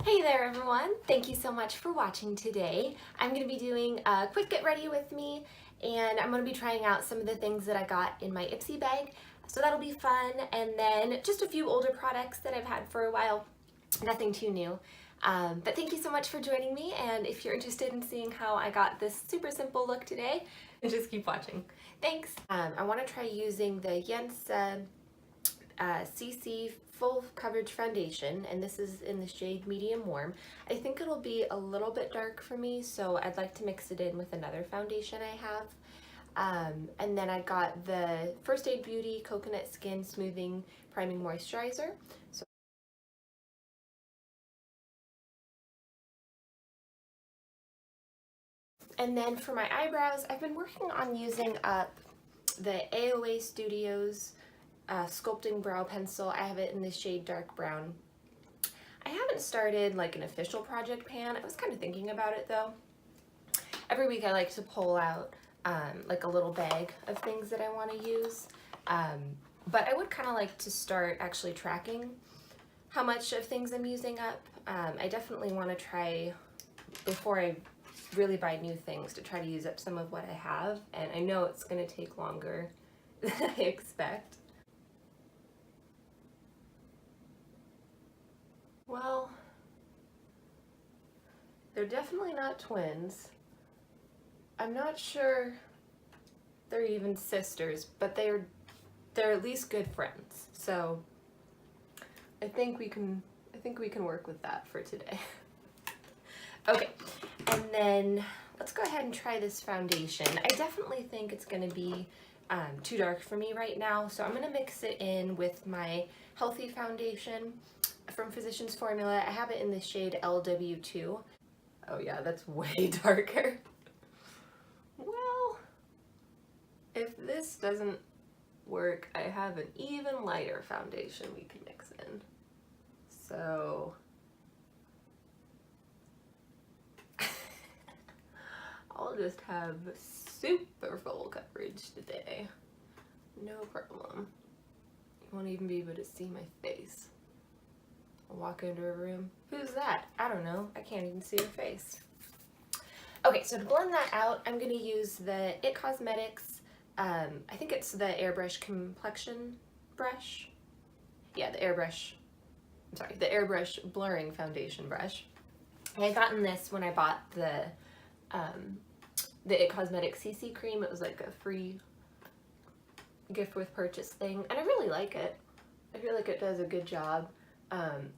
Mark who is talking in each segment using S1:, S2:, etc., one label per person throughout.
S1: Hey there everyone! Thank you so much for watching today. I'm going to be doing a quick get ready with me, and I'm going to be trying out some of the things that I got in my Ipsy bag, so that'll be fun, and then just a few older products that I've had for a while, nothing too new. But thank you so much for joining me, and if you're interested in seeing how I got this super simple look today, just keep watching. Thanks! I want to try using the Yensa CC Full Coverage Foundation, and this is in the shade Medium Warm. I think it'll be a little bit dark for me, so I'd like to mix it in with another foundation I have. And then I got the First Aid Beauty Coconut Skin Smoothing Priming Moisturizer. And then for my eyebrows, I've been working on using up the AOA Studios Sculpting Brow Pencil. I have it in the shade Dark Brown. I haven't started like an official project pan. I was kind of thinking about it though. Every week I like to pull out like a little bag of things that I want to use. But I would kind of like to start actually tracking how much of things I'm using up. I definitely want to try, before I really buy new things, to try to use up some of what I have. And I know it's going to take longer than I expect. Well, they're definitely not twins. I'm not sure they're even sisters, but they're at least good friends. So I think we can work with that for today. Okay, and then let's go ahead and try this foundation. I definitely think it's going to be too dark for me right now, so I'm going to mix it in with my Healthy Foundation from Physicians Formula. I have it in the shade LW2. Oh yeah, that's way darker. Well, if this doesn't work, I have an even lighter foundation we can mix in. So I'll just have super full coverage today. No problem. You won't even be able to see my face. I'll walk into a room. Who's that? I don't know. I can't even see her face. Okay, so to blend that out, I'm going to use the It Cosmetics, I think it's the Airbrush Complexion Brush. Yeah, the Airbrush Blurring Foundation Brush. I had gotten this when I bought the It Cosmetics CC Cream. It was like a free gift with purchase thing, and I really like it. I feel like it does a good job.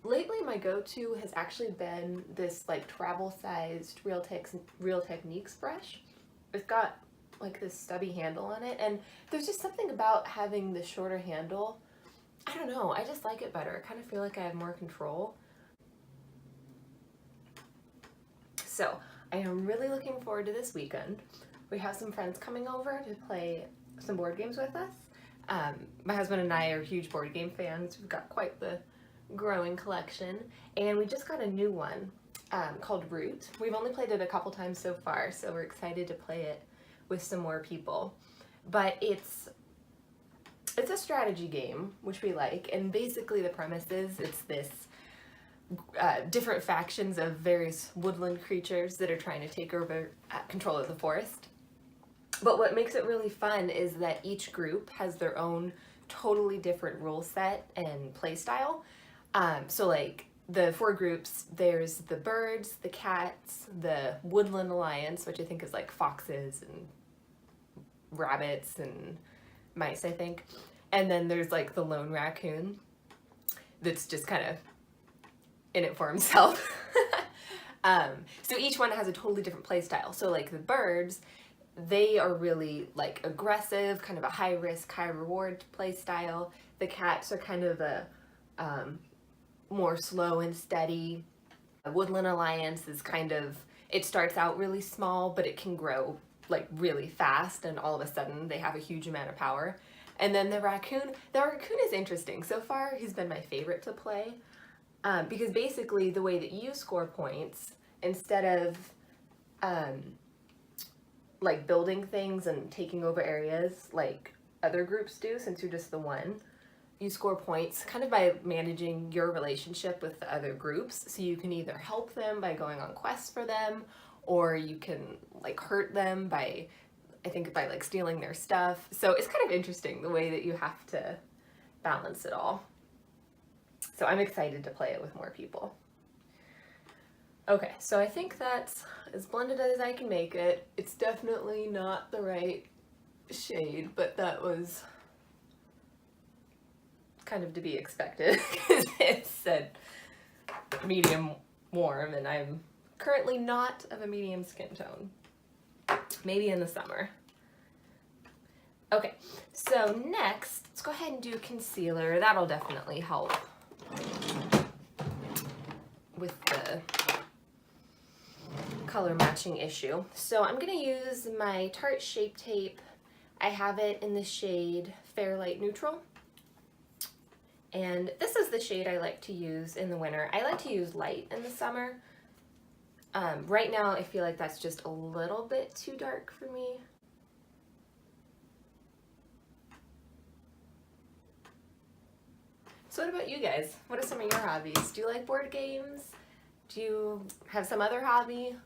S1: Lately my go-to has actually been this like travel-sized Real Techniques brush. It's got like this stubby handle on it, and there's just something about having the shorter handle. I don't know, I just like it better. I kind of feel like I have more control. So I am really looking forward to this weekend. We have some friends coming over to play some board games with us. My husband and I are huge board game fans. We've got quite the growing collection, and we just got a new one called Root. We've only played it a couple times so far, so we're excited to play it with some more people. But it's a strategy game, which we like, and basically the premise is it's this different factions of various woodland creatures that are trying to take over control of the forest. But what makes it really fun is that each group has their own totally different rule set and play style. So like the 4 groups, there's the birds, the cats, the woodland alliance, which I think is like foxes and rabbits and mice, I think. And then there's like the lone raccoon that's just kind of in it for himself. So each one has a totally different play style. So like the birds, they are really like aggressive, kind of a high risk, high reward play style. The cats are kind of a more slow and steady. The Woodland Alliance is kind of, it starts out really small, but it can grow like really fast, and all of a sudden they have a huge amount of power. And then the raccoon is interesting. So far, he's been my favorite to play because basically the way that you score points, instead of like building things and taking over areas like other groups do, since you're just the one, you score points kind of by managing your relationship with the other groups. So you can either help them by going on quests for them, or you can like hurt them by, I think, by like stealing their stuff. So it's kind of interesting the way that you have to balance it all. So I'm excited to play it with more people. Okay, so I think that's as blended as I can make it. It's definitely not the right shade, but that was kind of to be expected because it said medium warm and I'm currently not of a medium skin tone. Maybe in the summer. Okay, so next, let's go ahead and do concealer. That'll definitely help with the color matching issue. So I'm gonna use my Tarte Shape Tape. I have it in the shade Fair Light Neutral. And this is the shade I like to use in the winter. I like to use light in the summer. Right now I feel like that's just a little bit too dark for me. So what about you guys? What are some of your hobbies? Do you like board games? Do you have some other hobby?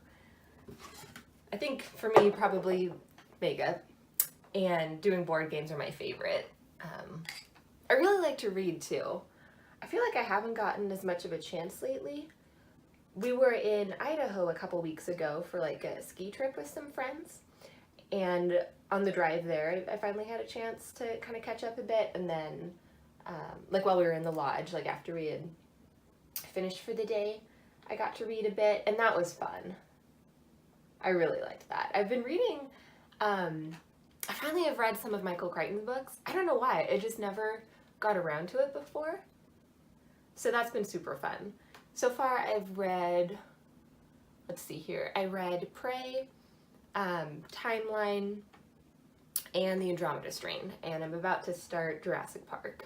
S1: I think for me, probably makeup and doing board games are my favorite. I really like to read too. I feel like I haven't gotten as much of a chance lately. We were in Idaho a couple weeks ago for like a ski trip with some friends, and on the drive there I finally had a chance to kind of catch up a bit, and then like while we were in the lodge, like after we had finished for the day, I got to read a bit, and that was fun. I really liked that. I've been reading, I finally have read some of Michael Crichton's books. I don't know why, I just never got around to it before. So that's been super fun. So far I've read, let's see here, I read Prey, Timeline, and The Andromeda Strain, and I'm about to start Jurassic Park.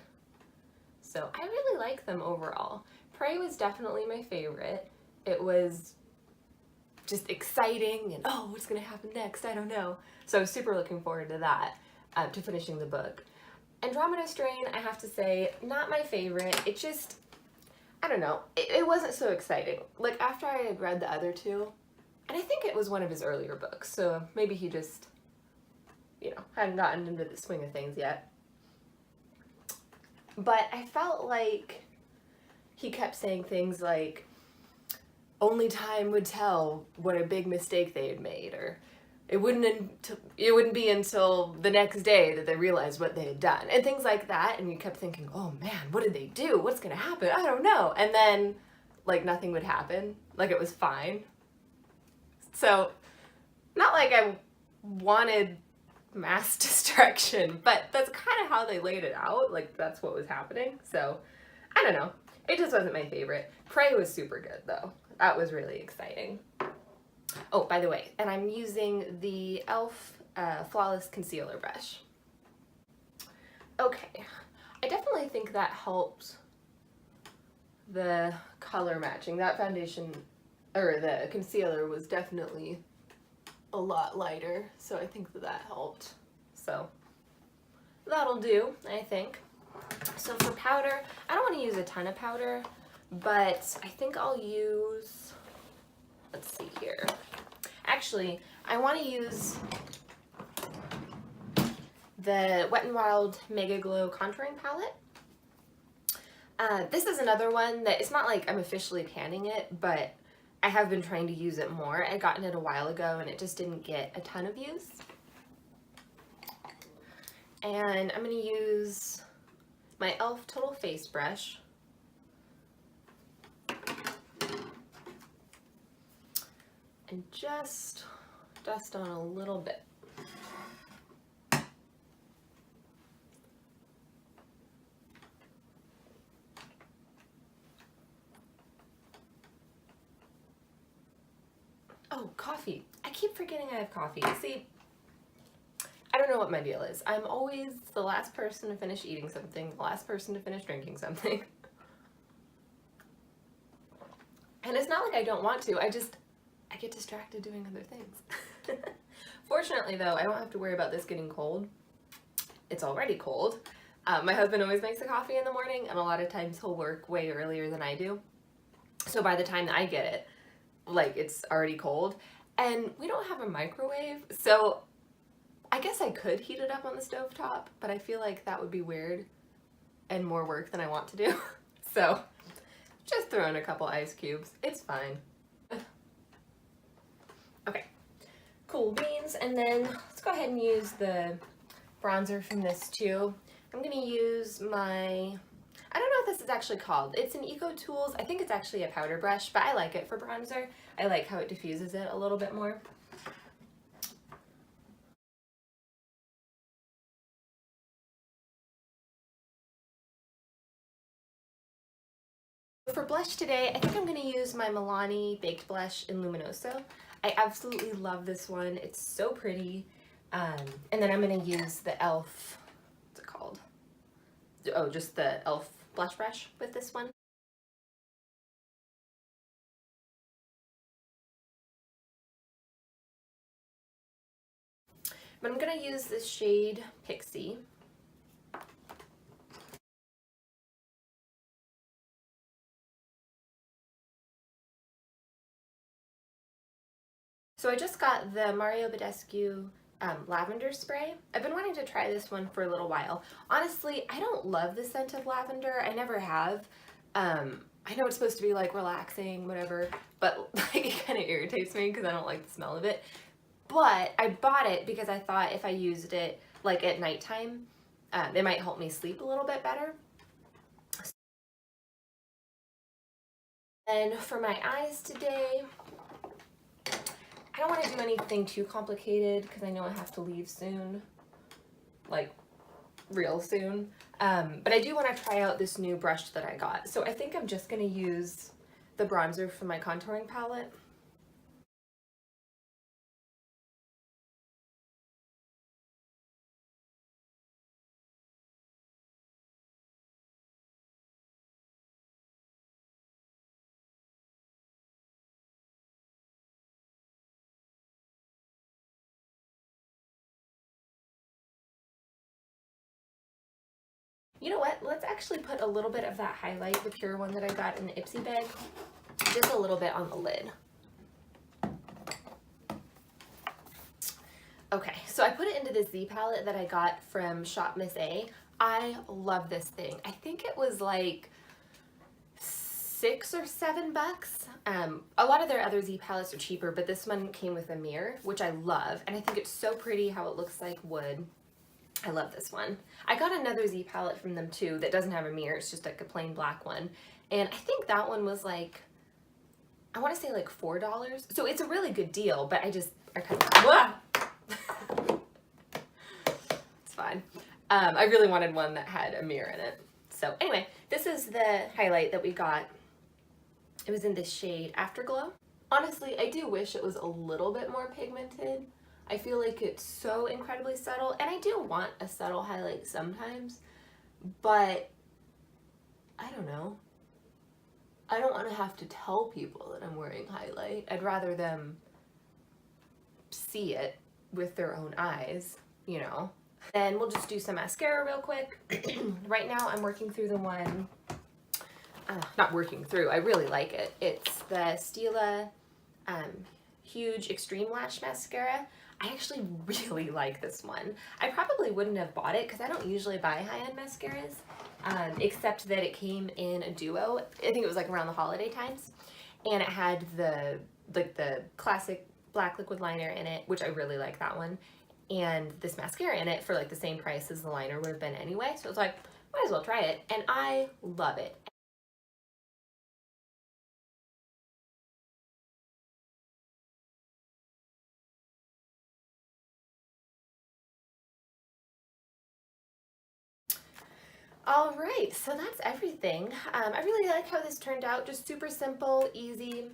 S1: So I really like them overall. Prey was definitely my favorite. It was just exciting and, oh, what's gonna happen next? I don't know. So I was super looking forward to that, to finishing the book. Andromeda Strain, I have to say, not my favorite. It just, I don't know, it wasn't so exciting. Like after I had read the other two, and I think it was one of his earlier books, so maybe he just, you know, hadn't gotten into the swing of things yet. But I felt like he kept saying things like, only time would tell what a big mistake they had made, or it wouldn't be until the next day that they realized what they had done, and things like that. And you kept thinking, oh man, what did they do? What's gonna happen? I don't know. And then like nothing would happen, like it was fine. So not like I wanted mass destruction, but that's kind of how they laid it out, like that's what was happening. So I don't know, it just wasn't my favorite. Prey was super good though. That was really exciting. Oh, by the way, and I'm using the e.l.f. Flawless Concealer Brush. Okay, I definitely think that helped the color matching. That foundation, or the concealer, was definitely a lot lighter, so I think that helped. So that'll do, I think. So for powder, I don't want to use a ton of powder, but I think I'll use, let's see here. Actually, I want to use the Wet n Wild Mega Glow Contouring Palette. This is another one that, it's not like I'm officially panning it, but I have been trying to use it more. I gotten it a while ago and it just didn't get a ton of use. And I'm going to use my e.l.f. Total Face Brush. And just dust on a little bit. Oh, coffee. I keep forgetting I have coffee. See, I don't know what my deal is. I'm always the last person to finish eating something, the last person to finish drinking something. And it's not like I don't want to, I get distracted doing other things. Fortunately though, I don't have to worry about this getting cold. It's already cold. My husband always makes the coffee in the morning, and a lot of times he'll work way earlier than I do. So by the time that I get it, like, it's already cold. And we don't have a microwave, so I guess I could heat it up on the stovetop, but I feel like that would be weird and more work than I want to do. So just throw in a couple ice cubes. It's fine. Okay, cool beans. And then let's go ahead and use the bronzer from this too. I'm gonna use my, I don't know what this is actually called. It's an Eco Tools. I think it's actually a powder brush, but I like it for bronzer. I like how it diffuses it a little bit more. For blush today, I think I'm going to use my Milani Baked Blush in Luminoso. I absolutely love this one. It's so pretty. And then I'm going to use the e.l.f., what's it called? Oh, just the e.l.f. blush brush with this one. But I'm going to use this shade Pixie. So I just got the Mario Badescu lavender spray. I've been wanting to try this one for a little while. Honestly, I don't love the scent of lavender. I never have. I know it's supposed to be like relaxing, whatever, but like it kind of irritates me because I don't like the smell of it. But I bought it because I thought if I used it like at nighttime, it might help me sleep a little bit better. And for my eyes today, I don't want to do anything too complicated because I know I have to leave soon, like real soon. But I do want to try out this new brush that I got. So I think I'm just going to use the bronzer from my contouring palette. You know what? Let's actually put a little bit of that highlight, the pure one that I got in the Ipsy bag, just a little bit on the lid. Okay, so I put it into this Z palette that I got from Shop Miss A. I love this thing. I think it was like $6 or $7. A lot of their other Z palettes are cheaper, but this one came with a mirror, which I love. And I think it's so pretty how it looks like wood. I love this one. I got another Z palette from them too that doesn't have a mirror. It's just like a plain black one. And I think that one was like, I want to say like $4. So it's a really good deal, but I kind of, it's fine. I really wanted one that had a mirror in it. So anyway, this is the highlight that we got. It was in this shade Afterglow. Honestly, I do wish it was a little bit more pigmented. I feel like it's so incredibly subtle, and I do want a subtle highlight sometimes, but I don't know. I don't want to have to tell people that I'm wearing highlight. I'd rather them see it with their own eyes, you know. Then we'll just do some mascara real quick. Right now I'm working through the one, not working through, I really like it. It's the Stila Huge Extreme Lash Mascara. I actually really like this one. I probably wouldn't have bought it because I don't usually buy high-end mascaras, except that it came in a duo. I think it was like around the holiday times, and it had the classic black liquid liner in it, which I really like that one, and this mascara in it for like the same price as the liner would have been anyway. So it's like, might as well try it, and I love it. All right, so that's everything. I really like how this turned out, just super simple, easy.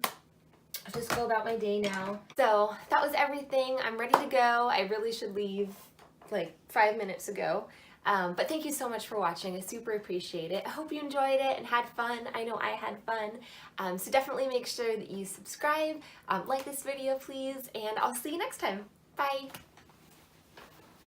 S1: I'll just go about my day now. So that was everything. I'm ready to go. I really should leave like 5 minutes ago. But thank you so much for watching. I super appreciate it. I hope you enjoyed it and had fun. I know I had fun. So definitely make sure that you subscribe, like this video please, and I'll see you next time. Bye.